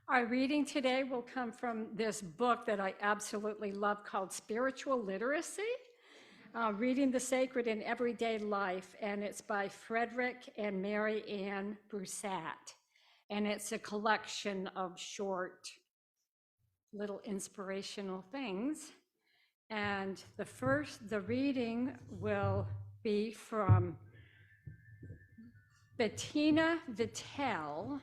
Our reading today will come from this book that I absolutely love called Spiritual Literacy, Reading the Sacred in Everyday Life, and it's by Frederic and Mary Ann Brussat. And it's a collection of short, little inspirational things. And the reading will be from Bettina Vitale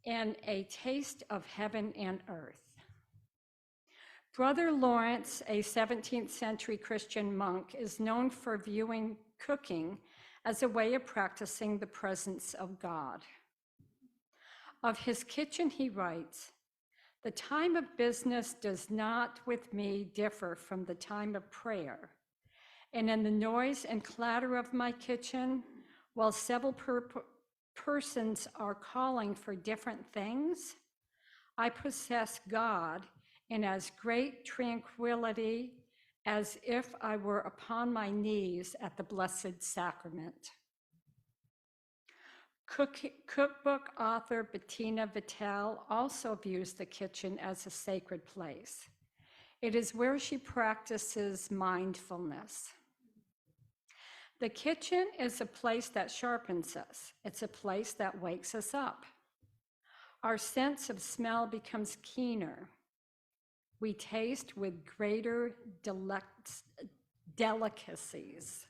and A Taste of Heaven and Earth. Brother Lawrence, a 17th century Christian monk, is known for viewing cooking as a way of practicing the presence of God. Of his kitchen, he writes, "The time of business does not with me differ from the time of prayer. And in the noise and clatter of my kitchen, while several persons are calling for different things, I possess God in as great tranquility as if I were upon my knees at the Blessed Sacrament." Cookbook author Bettina Vitale also views the kitchen as a sacred place. It is where she practices mindfulness. The kitchen is a place that sharpens us. It's a place that wakes us up. Our sense of smell becomes keener. We taste with greater delicacies.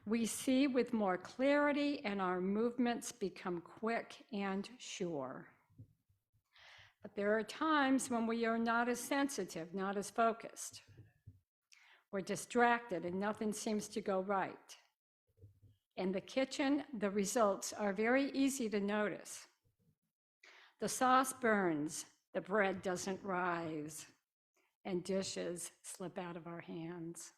We see with more clarity, and our movements become quick and sure. But there are times when we are not as sensitive, not as focused. We're distracted and nothing seems to go right. In the kitchen, the results are very easy to notice. The sauce burns, the bread doesn't rise, and dishes slip out of our hands.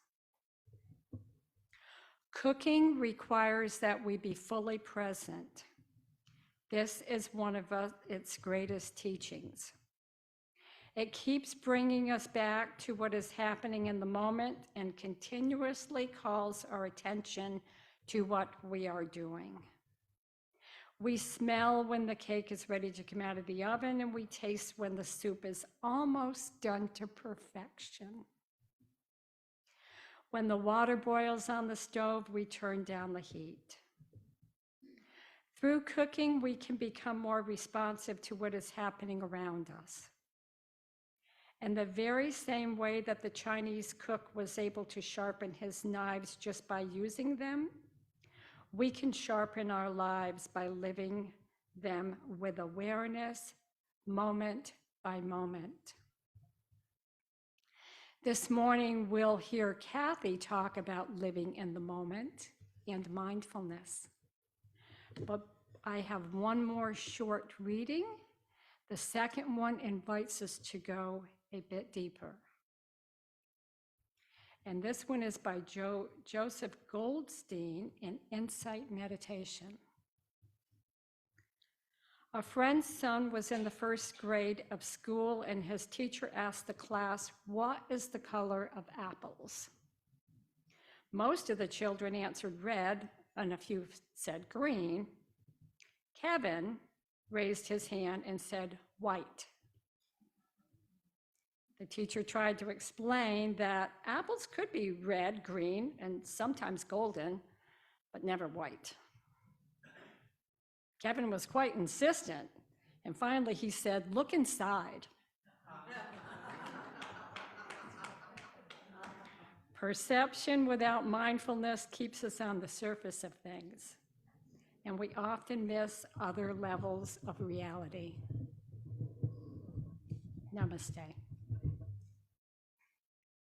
Cooking requires that we be fully present. This is one of its greatest teachings. It keeps bringing us back to what is happening in the moment and continuously calls our attention to what we are doing. We smell when the cake is ready to come out of the oven, and we taste when the soup is almost done to perfection. When the water boils on the stove, we turn down the heat. Through cooking, we can become more responsive to what is happening around us. In the very same way that the Chinese cook was able to sharpen his knives just by using them, we can sharpen our lives by living them with awareness, moment by moment. This morning, we'll hear Kathy talk about living in the moment and mindfulness. But I have one more short reading. The second one invites us to go a bit deeper. And this one is by Joseph Goldstein in Insight Meditation. A friend's son was in the first grade of school, and his teacher asked the class, "What is the color of apples?" Most of the children answered red, and a few said green. Kevin raised his hand and said white. The teacher tried to explain that apples could be red, green, and sometimes golden, but never white. Kevin was quite insistent, and finally he said, "Look inside." Perception without mindfulness keeps us on the surface of things, and we often miss other levels of reality. Namaste.